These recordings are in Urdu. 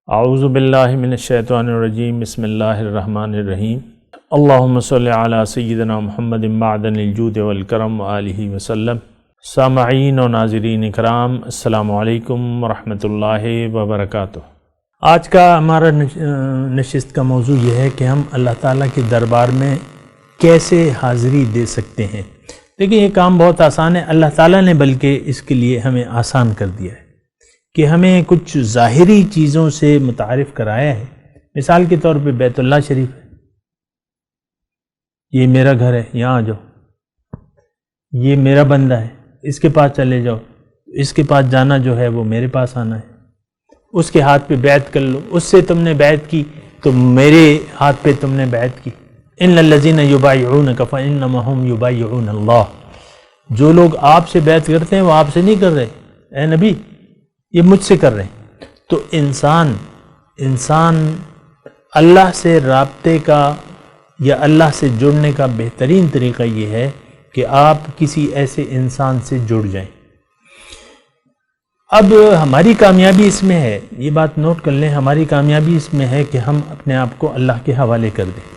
اعوذ باللہ من الشیطان الرجیم بسم اللہ الرحمن الرحیم اللہم صلی علی سیدنا محمد معدن الجود والکرم وآلہ وسلم۔ سامعین و ناظرین اکرام، السلام علیکم ورحمۃ اللہ وبرکاتہ۔ آج کا ہمارا نشست کا موضوع یہ ہے کہ ہم اللہ تعالیٰ کے دربار میں کیسے حاضری دے سکتے ہیں۔ لیکن یہ کام بہت آسان ہے، اللہ تعالیٰ نے بلکہ اس کے لیے ہمیں آسان کر دیا ہے کہ ہمیں کچھ ظاہری چیزوں سے متعارف کرایا ہے۔ مثال کے طور پہ بیت اللہ شریف ہے، یہ میرا گھر ہے، یہاں آ جاؤ، یہ میرا بندہ ہے، اس کے پاس چلے جاؤ، اس کے پاس جانا جو ہے وہ میرے پاس آنا ہے، اس کے ہاتھ پہ بیعت کر لو، اس سے تم نے بیعت کی تو میرے ہاتھ پہ تم نے بیعت کی۔ ان الذین یبایعونک فانما ھم یبایعون اللہ، جو لوگ آپ سے بیعت کرتے ہیں وہ آپ سے نہیں کر رہے، اے نبی یہ مجھ سے کر رہے ہیں۔ تو انسان اللہ سے رابطے کا یا اللہ سے جڑنے کا بہترین طریقہ یہ ہے کہ آپ کسی ایسے انسان سے جڑ جائیں۔ اب ہماری کامیابی اس میں ہے، یہ بات نوٹ کر لیں، ہماری کامیابی اس میں ہے کہ ہم اپنے آپ کو اللہ کے حوالے کر دیں،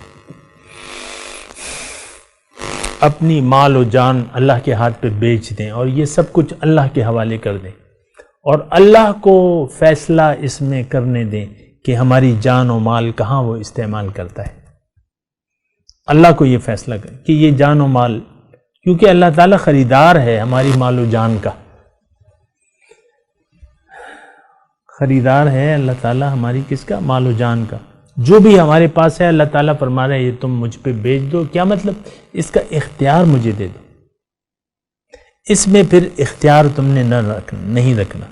اپنی مال و جان اللہ کے ہاتھ پہ بیچ دیں اور یہ سب کچھ اللہ کے حوالے کر دیں، اور اللہ کو فیصلہ اس میں کرنے دیں کہ ہماری جان و مال کہاں وہ استعمال کرتا ہے۔ اللہ کو یہ فیصلہ کریں کہ یہ جان و مال، کیونکہ اللہ تعالیٰ خریدار ہے ہماری مال و جان کا، خریدار ہے اللہ تعالیٰ ہماری کس کا؟ مال و جان کا۔ جو بھی ہمارے پاس ہے اللہ تعالیٰ فرما رہا ہے یہ تم مجھ پہ بیچ دو، کیا مطلب؟ اس کا اختیار مجھے دے دو، اس میں پھر اختیار تم نے نہیں رکھنا۔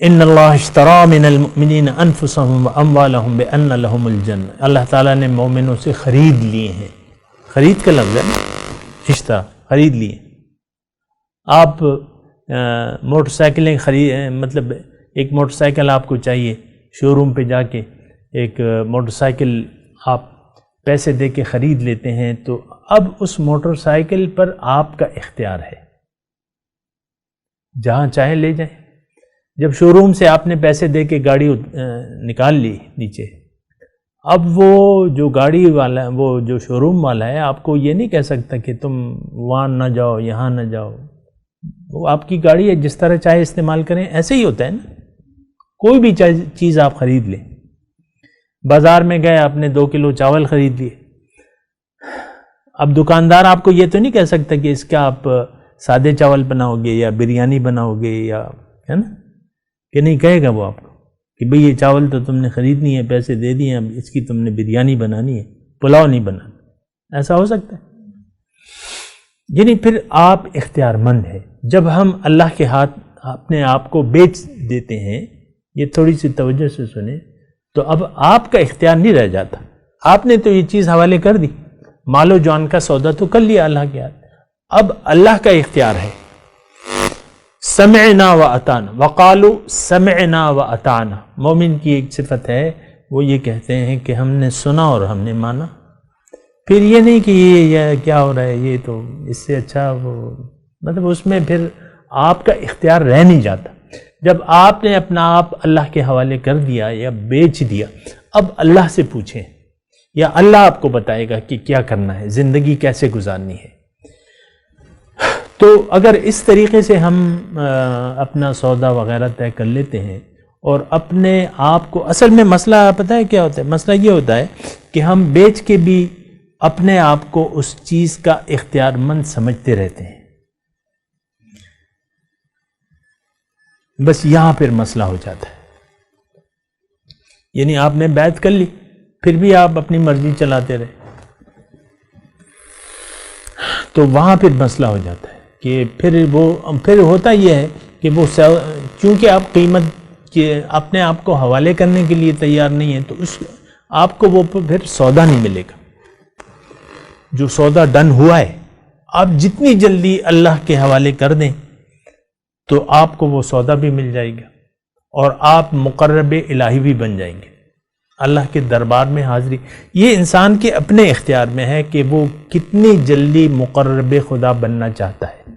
ان اللہ اشتری من المؤمنین انفسهم واموالهم بان لهم الجنہ، اللہ تعالیٰ نے مومنوں سے خرید لیے ہیں، خرید کا لفظ ہے، اشترا، خرید لیے۔ آپ موٹر سائیکلیں مطلب ایک موٹر سائیکل آپ کو چاہیے، شو روم پہ جا کے ایک موٹر سائیکل آپ پیسے دے کے خرید لیتے ہیں، تو اب اس موٹر سائیکل پر آپ کا اختیار ہے، جہاں چاہیں لے جائیں۔ جب شو روم سے آپ نے پیسے دے کے گاڑی نکال لی نیچے، اب وہ جو گاڑی والا ہے، وہ جو شو روم والا ہے، آپ کو یہ نہیں کہہ سکتا کہ تم وہاں نہ جاؤ، یہاں نہ جاؤ، وہ آپ کی گاڑی ہے، جس طرح چاہے استعمال کریں۔ ایسے ہی ہوتا ہے نا، کوئی بھی چیز آپ خرید لیں، بازار میں گئے آپ نے 2 کلو چاول خرید لیے، اب دکاندار آپ کو یہ تو نہیں کہہ سکتا کہ اس کا آپ سادے چاول بناؤ گے یا بریانی بناؤ گے، یا ہے نا، کہ نہیں کہے گا وہ آپ کو کہ بھئی یہ چاول تو تم نے خریدنی ہے، پیسے دے دیے، اب اس کی تم نے بریانی بنانی ہے، پلاؤ نہیں بنانا۔ ایسا ہو سکتا ہے؟ یعنی پھر آپ اختیار مند ہیں۔ جب ہم اللہ کے ہاتھ اپنے آپ کو بیچ دیتے ہیں، یہ تھوڑی سی توجہ سے سنیں، تو اب آپ کا اختیار نہیں رہ جاتا، آپ نے تو یہ چیز حوالے کر دی، مال و جان کا سودا تو کر لیا اللہ کے ہاتھ، اب اللہ کا اختیار ہے۔ سمعنا و اطعنا، وقالوا سمعنا و اطعنا، مومن کی ایک صفت ہے، وہ یہ کہتے ہیں کہ ہم نے سنا اور ہم نے مانا۔ پھر یہ نہیں کہ یہ کیا ہو رہا ہے، یہ تو اس سے اچھا وہ، مطلب اس میں پھر آپ کا اختیار رہ نہیں جاتا۔ جب آپ نے اپنا آپ اللہ کے حوالے کر دیا یا بیچ دیا، اب اللہ سے پوچھیں یا اللہ آپ کو بتائے گا کہ کیا کرنا ہے، زندگی کیسے گزارنی ہے۔ تو اگر اس طریقے سے ہم اپنا سودا وغیرہ طے کر لیتے ہیں اور اپنے آپ کو، اصل میں مسئلہ پتہ ہے کیا ہوتا ہے؟ مسئلہ یہ ہوتا ہے کہ ہم بیچ کے بھی اپنے آپ کو اس چیز کا اختیار مند سمجھتے رہتے ہیں، بس یہاں پھر مسئلہ ہو جاتا ہے۔ یعنی آپ نے بیعت کر لی، پھر بھی آپ اپنی مرضی چلاتے رہے، تو وہاں پھر مسئلہ ہو جاتا ہے کہ پھر ہوتا یہ ہے کہ وہ چونکہ آپ قیمت کے اپنے آپ کو حوالے کرنے کے لیے تیار نہیں ہیں، تو آپ کو وہ پھر سودا نہیں ملے گا، جو سودا ڈن ہوا ہے۔ آپ جتنی جلدی اللہ کے حوالے کر دیں تو آپ کو وہ سودا بھی مل جائے گا اور آپ مقرب الہی بھی بن جائیں گے، اللہ کے دربار میں حاضری۔ یہ انسان کے اپنے اختیار میں ہے کہ وہ کتنی جلدی مقرب خدا بننا چاہتا ہے۔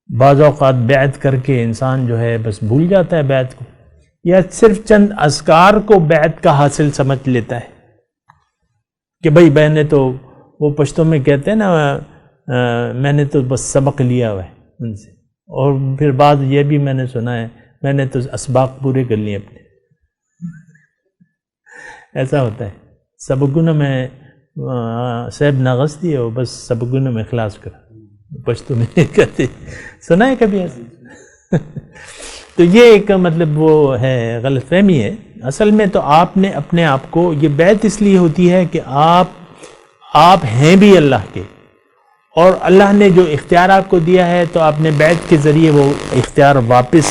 بعض اوقات بیعت کر کے انسان جو ہے بس بھول جاتا ہے بیعت کو، یا صرف چند اذکار کو بیعت کا حاصل سمجھ لیتا ہے کہ بھئی میں نے تو، وہ پشتوں میں کہتے ہیں نا میں نے تو بس سبق لیا ہوا ہے ان سے، اور پھر بعض یہ بھی میں نے سنا ہے میں نے تو اسباق پورے کر لیے اپنے. ایسا ہوتا ہے. سبقوں میں سیب ناغذ دی اور بس سبقوں میں اخلاص کرا، پشتوں میں کہتے. سنا ہے کبھی ایسا؟ تو یہ ایک مطلب وہ ہے غلط فہمی ہے. اصل میں تو آپ نے اپنے آپ کو، یہ بیعت اس لیے ہوتی ہے کہ آپ ہیں بھی اللہ کے، اور اللہ نے جو اختیار آپ کو دیا ہے تو آپ نے بیعت کے ذریعے وہ اختیار واپس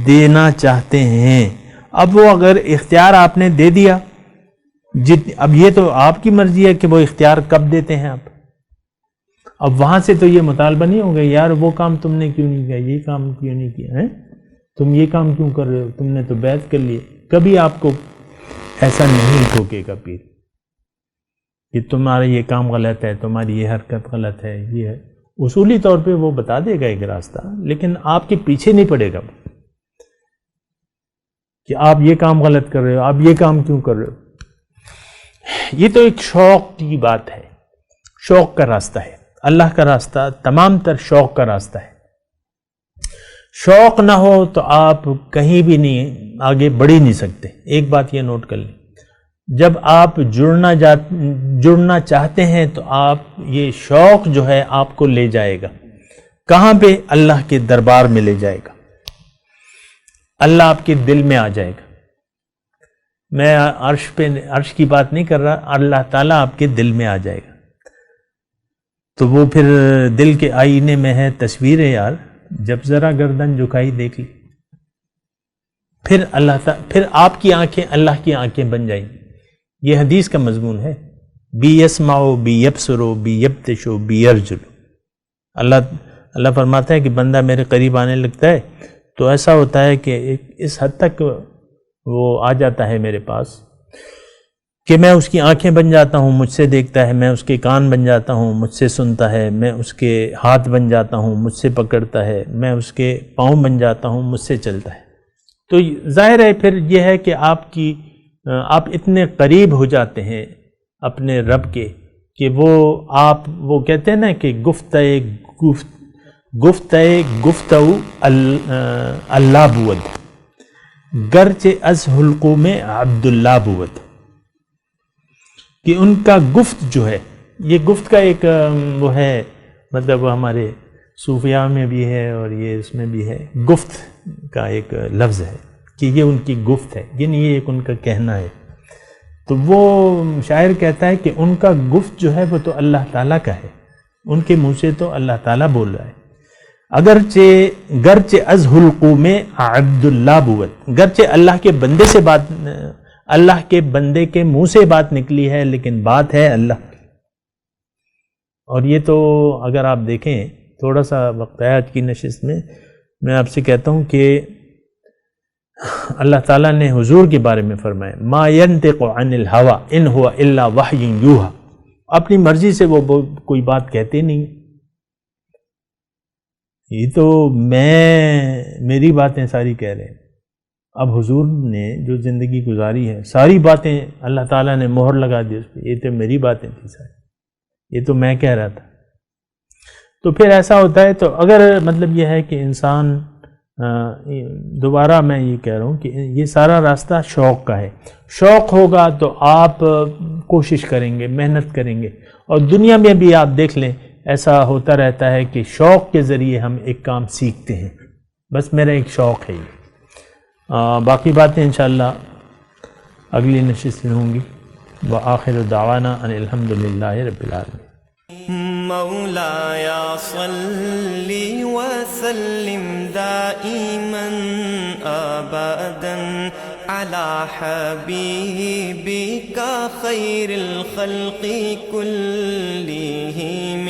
دینا چاہتے ہیں. اب وہ اگر اختیار آپ نے دے دیا، اب یہ تو آپ کی مرضی ہے کہ وہ اختیار کب دیتے ہیں آپ. اب وہاں سے تو یہ مطالبہ نہیں ہوگا یار وہ کام تم نے کیوں نہیں کیا، یہ کام کیوں نہیں کیا ہے، تم یہ کام کیوں کر رہے ہو، تم نے تو بیعت کر لی. کبھی آپ کو ایسا نہیں ٹھوکے گا پیر کہ تمہارا یہ کام غلط ہے، تمہاری یہ حرکت غلط ہے. یہ ہے اصولی طور پہ وہ بتا دے گا ایک راستہ، لیکن آپ کے پیچھے نہیں پڑے گا کہ آپ یہ کام غلط کر رہے ہو، آپ یہ کام کیوں کر رہے ہو. یہ تو ایک شوق کی بات ہے، شوق کا راستہ ہے. اللہ کا راستہ تمام تر شوق کا راستہ ہے. شوق نہ ہو تو آپ کہیں بھی نہیں آگے بڑھ ہی نہیں سکتے. ایک بات یہ نوٹ کر لیں، جب آپ جڑنا چاہتے ہیں تو آپ یہ شوق جو ہے آپ کو لے جائے گا کہاں پہ؟ اللہ کے دربار میں لے جائے گا. اللہ آپ کے دل میں آ جائے گا. میں عرش کی بات نہیں کر رہا، اللہ تعالیٰ آپ کے دل میں آ جائے گا. تو وہ پھر دل کے آئینے میں ہے تصویر ہے یار، جب ذرا گردن جھکائی دیکھ لی، پھر آپ کی آنکھیں اللہ کی آنکھیں بن جائیں. یہ حدیث کا مضمون ہے، بی یسمعو بی یبصرو بی یبتشو بی یرجلو. اللہ فرماتا ہے کہ بندہ میرے قریب آنے لگتا ہے تو ایسا ہوتا ہے کہ اس حد تک وہ آ جاتا ہے میرے پاس کہ میں اس کی آنکھیں بن جاتا ہوں، مجھ سے دیکھتا ہے، میں اس کے کان بن جاتا ہوں، مجھ سے سنتا ہے، میں اس کے ہاتھ بن جاتا ہوں، مجھ سے پکڑتا ہے، میں اس کے پاؤں بن جاتا ہوں، مجھ سے چلتا ہے. تو ظاہر ہے پھر یہ ہے کہ آپ اتنے قریب ہو جاتے ہیں اپنے رب کے کہ وہ کہتے ہیں نا کہ گفتگو اللہ بود گرچہ از حلقوں میں عبداللہ بود. کہ ان کا گفت جو ہے، یہ گفت کا ایک وہ ہے، مطلب ہمارے صوفیاء میں بھی ہے اور یہ اس میں بھی ہے، گفت کا ایک لفظ ہے کہ یہ ان کی گفت ہے، یعنی یہ ایک ان کا کہنا ہے. تو وہ شاعر کہتا ہے کہ ان کا گفت جو ہے وہ تو اللہ تعالیٰ کا ہے، ان کے منہ سے تو اللہ تعالیٰ بول رہا ہے. گرچہ از حلقوں میں عبداللہ بود، گرچہ اللہ کے بندے سے بات، اللہ کے بندے کے منہ سے بات نکلی ہے، لیکن بات ہے اللہ. اور یہ تو اگر آپ دیکھیں، تھوڑا سا وقت ہے آج کی نشست میں آپ سے کہتا ہوں کہ اللہ تعالیٰ نے حضور کے بارے میں فرمایا ما ینطق عن الہوی ان ہوا الا وحی یوحی، اپنی مرضی سے وہ کوئی بات کہتے نہیں. یہ تو میری باتیں ساری کہہ رہے ہیں. اب حضور نے جو زندگی گزاری ہے ساری باتیں اللہ تعالیٰ نے مہر لگا دی اس پہ، یہ تو میری باتیں تھی ساری، یہ تو میں کہہ رہا تھا. تو پھر ایسا ہوتا ہے. تو اگر مطلب یہ ہے کہ انسان، دوبارہ میں یہ کہہ رہا ہوں کہ یہ سارا راستہ شوق کا ہے. شوق ہوگا تو آپ کوشش کریں گے، محنت کریں گے. اور دنیا میں بھی آپ دیکھ لیں ایسا ہوتا رہتا ہے کہ شوق کے ذریعے ہم ایک کام سیکھتے ہیں. بس میرا ایک شوق ہے یہ. باقی باتیں انشاءاللہ اگلی نشست میں ہوں گی. وآخر دعوانا ان الحمدللہ رب العالمین. مولایا صلی وسلم دائما ابدا على حبيبك خير الخلق كلهم.